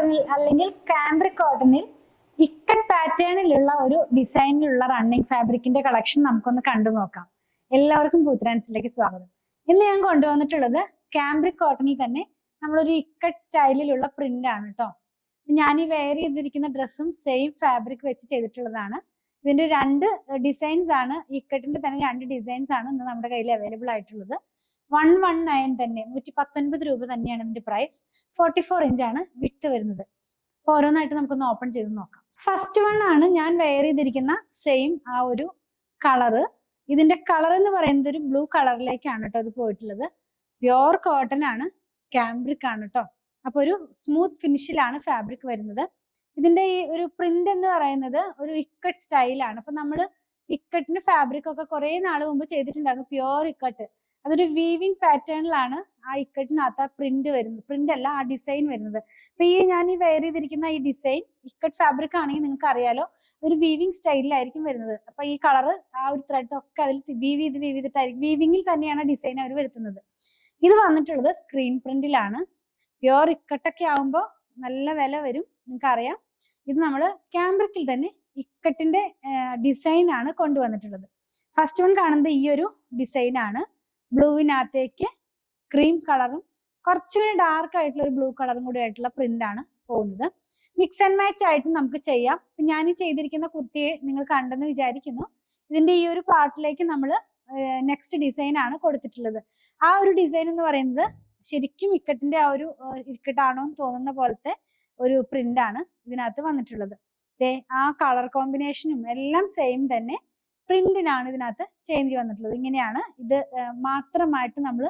കോട്ടണിൽ അല്ലെങ്കിൽ കാംബ്രിക് കോട്ടണിൽ ഇക്കട്ട് പാറ്റേണിലുള്ള ഒരു ഡിസൈനിലുള്ള റണ്ണിങ് ഫാബ്രിക്കിന്റെ കളക്ഷൻ നമുക്കൊന്ന് കണ്ടു നോക്കാം. എല്ലാവർക്കും പൂത്രാൻസിലേക്ക് സ്വാഗതം. ഇന്ന് ഞാൻ കൊണ്ടുവന്നിട്ടുള്ളത് കാംബ്രിക് കോട്ടണിൽ തന്നെ നമ്മളൊരു ഇക്കട്ട് സ്റ്റൈലിലുള്ള പ്രിന്റ് ആണ് കേട്ടോ. ഞാൻ ഈ വെയർ ചെയ്തിരിക്കുന്ന ഡ്രസ്സും സെയിം ഫാബ്രിക് വെച്ച് ചെയ്തിട്ടുള്ളതാണ്. ഇതിന്റെ രണ്ട് ഡിസൈൻസ് ആണ്, ഇക്കട്ടിന്റെ തന്നെ രണ്ട് ഡിസൈൻസ് ആണ് ഇന്ന് നമ്മുടെ കയ്യിൽ അവൈലബിൾ ആയിട്ടുള്ളത്. 119 തന്നെ, 119 രൂപ തന്നെയാണ് ഇതിന്റെ പ്രൈസ്. 44 ഇഞ്ചാണ് വിട്ട് വരുന്നത്. അപ്പൊ ഓരോന്നായിട്ട് നമുക്കൊന്ന് ഓപ്പൺ ചെയ്ത് നോക്കാം. ഫസ്റ്റ് വൺ ആണ് ഞാൻ വെയർ ചെയ്തിരിക്കുന്ന സെയിം ആ ഒരു കളറ്. ഇതിന്റെ കളർ എന്ന് പറയുന്നത് ഒരു ബ്ലൂ കളറിലേക്കാണ് കേട്ടോ ഇത് പോയിട്ടുള്ളത്. പ്യോർ കോട്ടൺ ആണ്, കാംബ്രിക് ആണ് കേട്ടോ. അപ്പൊ ഒരു സ്മൂത്ത് ഫിനിഷിലാണ് ഫാബ്രിക് വരുന്നത്. ഇതിന്റെ ഈ ഒരു പ്രിന്റ് എന്ന് പറയുന്നത് ഒരു ഇക്കട്ട് സ്റ്റൈലാണ്. അപ്പൊ നമ്മൾ ഇക്കട്ടിന്റെ ഫാബ്രിക് ഒക്കെ കുറെ നാൾ മുമ്പ് ചെയ്തിട്ടുണ്ടായിരുന്നു, പ്യോർ ഇക്കട്ട്. അതൊരു വീവിങ് പാറ്റേണിലാണ് ആ ഇക്കട്ടിനകത്ത് ആ പ്രിന്റ് വരുന്നത്, പ്രിന്റ് അല്ല ആ ഡിസൈൻ വരുന്നത്. അപ്പൊ ഞാൻ ഈ വെയർ ചെയ്തിരിക്കുന്ന ഈ ഡിസൈൻ ഇക്കട്ട് ഫാബ്രിക് ആണെങ്കിൽ നിങ്ങൾക്ക് അറിയാലോ, ഒരു വീവിങ് സ്റ്റൈലിലായിരിക്കും വരുന്നത്. അപ്പൊ ഈ കളറ് ആ ഒരു ത്രെഡ് ഒക്കെ അതിൽ വീവ് ചെയ്തിട്ടായിരിക്കും, വീവിങ്ങിൽ തന്നെയാണ് ഡിസൈൻ അവർ വരുത്തുന്നത്. ഇത് വന്നിട്ടുള്ളത് സ്ക്രീൻ പ്രിന്റിലാണ്. പ്യോർ ഇക്കട്ടൊക്കെ ആവുമ്പോൾ നല്ല വില വരും, നിങ്ങൾക്ക് അറിയാം. ഇത് നമ്മൾ കാംബ്രിക്കിൽ തന്നെ ഇക്കട്ടിന്റെ ഡിസൈൻ ആണ് കൊണ്ടുവന്നിട്ടുള്ളത്. ഫസ്റ്റ് വൺ കാണുന്നത് ഈ ഒരു ഡിസൈൻ ആണ്. ബ്ലൂവിനകത്തേക്ക് ക്രീം കളറും കുറച്ചുകൂടി ഡാർക്ക് ആയിട്ടുള്ള ഒരു ബ്ലൂ കളറും കൂടി ആയിട്ടുള്ള പ്രിന്റ് ആണ് പോകുന്നത്. മിക്സ് ആൻഡ് മാച്ച് ആയിട്ട് നമുക്ക് ചെയ്യാം. ഞാൻ ഈ ചെയ്തിരിക്കുന്ന കുർത്തിയെ നിങ്ങൾ കണ്ടെന്ന് വിചാരിക്കുന്നു. ഇതിന്റെ ഈ ഒരു പാർട്ടിലേക്ക് നമ്മൾ നെക്സ്റ്റ് ഡിസൈൻ ആണ് കൊടുത്തിട്ടുള്ളത്. ആ ഒരു ഡിസൈൻ എന്ന് പറയുന്നത് ശരിക്കും ഇക്കട്ടിന്റെ ആ ഒരു ഇക്കട്ടാണോ എന്ന് തോന്നുന്ന പോലത്തെ ഒരു പ്രിന്റ് ആണ് ഇതിനകത്ത് വന്നിട്ടുള്ളത്. ആ കളർ കോമ്പിനേഷനും എല്ലാം സെയിം തന്നെ. പ്രിന്റിനാണ് ഇതിനകത്ത് ചേഞ്ച് വന്നിട്ടുള്ളത്. ഇങ്ങനെയാണ് ഇത് മാത്രമായിട്ട് നമ്മൾ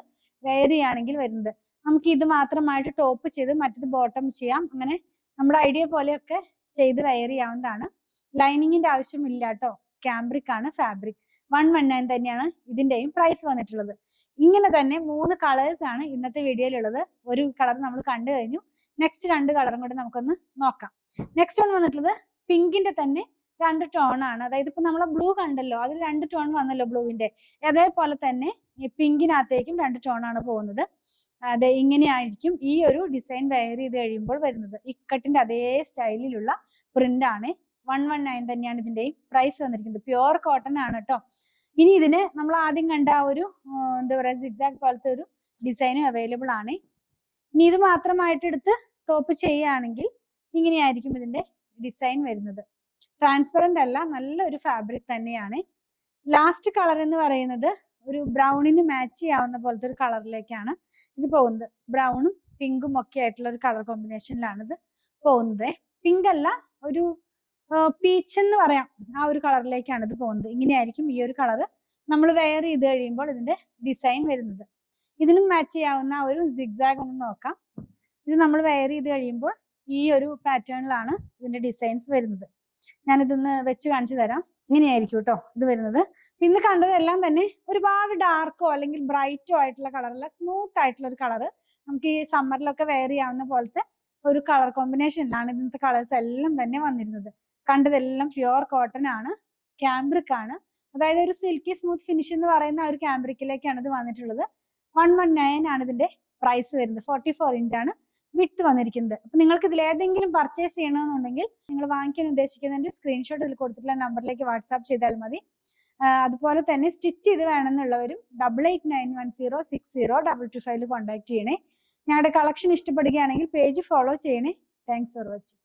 വെയർ ചെയ്യുകയാണെങ്കിൽ വരുന്നത്. നമുക്ക് ഇത് മാത്രമായിട്ട് ടോപ്പ് ചെയ്ത് മറ്റത് ബോട്ടം ചെയ്യാം. അങ്ങനെ നമ്മുടെ ഐഡിയ പോലെയൊക്കെ ചെയ്ത് വെയർ ചെയ്യാവുന്നതാണ്. ലൈനിങ്ങിന്റെ ആവശ്യമില്ല കേട്ടോ. കാംബ്രിക് ആണ് ഫാബ്രിക്. 119 തന്നെയാണ് ഇതിന്റെയും പ്രൈസ് വന്നിട്ടുള്ളത്. ഇങ്ങനെ തന്നെ 3 കളേഴ്സ് ആണ് ഇന്നത്തെ വീഡിയോയിലുള്ളത്. ഒരു കളർ നമ്മൾ കണ്ടു കഴിഞ്ഞു. നെക്സ്റ്റ് 2 കളറും കൂടി നമുക്കൊന്ന് നോക്കാം. നെക്സ്റ്റ് വൺ വന്നിട്ടുള്ളത് പിങ്കിന്റെ തന്നെ 2 ടോൺ ആണ്. അതായത് ഇപ്പൊ നമ്മളെ ബ്ലൂ കണ്ടല്ലോ, അതിൽ 2 ടോൺ വന്നല്ലോ ബ്ലൂവിന്റെ. അതേപോലെ തന്നെ ഈ പിങ്കിനകത്തേക്കും 2 ടോൺ ആണ് പോകുന്നത്. അതെ, ഇങ്ങനെയായിരിക്കും ഈ ഒരു ഡിസൈൻ വെയർ ചെയ്ത് കഴിയുമ്പോൾ വരുന്നത്. ഇക്കട്ടിന്റെ അതേ സ്റ്റൈലിലുള്ള പ്രിന്റ് ആണ്. 119 തന്നെയാണ് ഇതിന്റെയും പ്രൈസ് വന്നിരിക്കുന്നത്. പ്യോർ കോട്ടൺ ആണ് കേട്ടോ. ഇനി ഇതിന് നമ്മൾ ആദ്യം കണ്ട ആ ഒരു എന്താ പറയാ സിഗ്സാഗ് പോലത്തെ ഒരു ഡിസൈനും അവൈലബിൾ ആണ്. ഇനി ഇത് മാത്രമായിട്ട് എടുത്ത് ടോപ്പ് ചെയ്യുകയാണെങ്കിൽ ഇങ്ങനെയായിരിക്കും ഇതിന്റെ ഡിസൈൻ വരുന്നത്. ട്രാൻസ്പെറന്റ് അല്ല, നല്ലൊരു ഫാബ്രിക് തന്നെയാണ്. ലാസ്റ്റ് കളർ എന്ന് പറയുന്നത് ഒരു ബ്രൗണിന് മാച്ച് ചെയ്യാവുന്ന പോലത്തെ ഒരു കളറിലേക്കാണ് ഇത് പോകുന്നത്. ബ്രൗണും പിങ്കും ഒക്കെ ആയിട്ടുള്ള ഒരു കളർ കോമ്പിനേഷനിലാണ് ഇത് പോകുന്നത്. പിങ്ക് അല്ല, ഒരു പീച്ച് എന്ന് പറയാം, ആ ഒരു കളറിലേക്കാണ് ഇത് പോകുന്നത്. ഇങ്ങനെയായിരിക്കും ഈ ഒരു കളർ നമ്മൾ വെയർ ചെയ്ത് കഴിയുമ്പോൾ ഇതിന്റെ ഡിസൈൻ വരുന്നത്. ഇതിനും മാച്ച് ചെയ്യാവുന്ന ഒരു സിഗ്സാഗ് ഒന്ന് നോക്കാം. ഇത് നമ്മൾ വെയർ ചെയ്ത് കഴിയുമ്പോൾ ഈ ഒരു പാറ്റേണിലാണ് ഇതിന്റെ ഡിസൈൻസ് വരുന്നത്. ഞാനിതൊന്ന് വെച്ച് കാണിച്ചു തരാം. ഇങ്ങനെയായിരിക്കും കേട്ടോ ഇത് വരുന്നത്. ഇന്ന് കണ്ടതെല്ലാം തന്നെ ഒരുപാട് ഡാർക്കോ അല്ലെങ്കിൽ ബ്രൈറ്റോ ആയിട്ടുള്ള കളറല്ല, സ്മൂത്ത് ആയിട്ടുള്ള ഒരു കളറ്. നമുക്ക് ഈ സമ്മറിലൊക്കെ വെയർ ചെയ്യാവുന്ന പോലത്തെ ഒരു കളർ കോമ്പിനേഷനിലാണ് ഇന്നത്തെ കളേഴ്സ് എല്ലാം തന്നെ വന്നിരുന്നത്. കണ്ടതെല്ലാം പ്യോർ കോട്ടൺ ആണ്, കാംബ്രിക് ആണ്. അതായത് ഒരു സിൽക്കി സ്മൂത്ത് ഫിനിഷ് എന്ന് പറയുന്ന ഒരു കാംബ്രിക്കിലേക്കാണ് ഇത് വന്നിട്ടുള്ളത്. 119 ആണ് ഇതിന്റെ പ്രൈസ് വരുന്നത്. 44 ഇഞ്ചാണ് വിട്ട് വന്നിരിക്കുന്നത്. അപ്പൊ നിങ്ങൾക്ക് ഇതിൽ ഏതെങ്കിലും പർച്ചേസ് ചെയ്യണമെന്നുണ്ടെങ്കിൽ നിങ്ങൾ വാങ്ങിക്കാൻ ഉദ്ദേശിക്കുന്നതിന്റെ സ്ക്രീൻഷോട്ട് ഇതിൽ കൊടുത്തിട്ടുള്ള നമ്പറിലേക്ക് വാട്സാപ്പ് ചെയ്താൽ മതി. അതുപോലെ തന്നെ സ്റ്റിച്ച് ചെയ്ത് വേണമെന്നുള്ളവരും 8891060225 കോൺടാക്ട് ചെയ്യണേ. ഞങ്ങളുടെ കളക്ഷൻ ഇഷ്ടപ്പെടുകയാണെങ്കിൽ പേജ് ഫോളോ ചെയ്യണേ. Thanks for watching.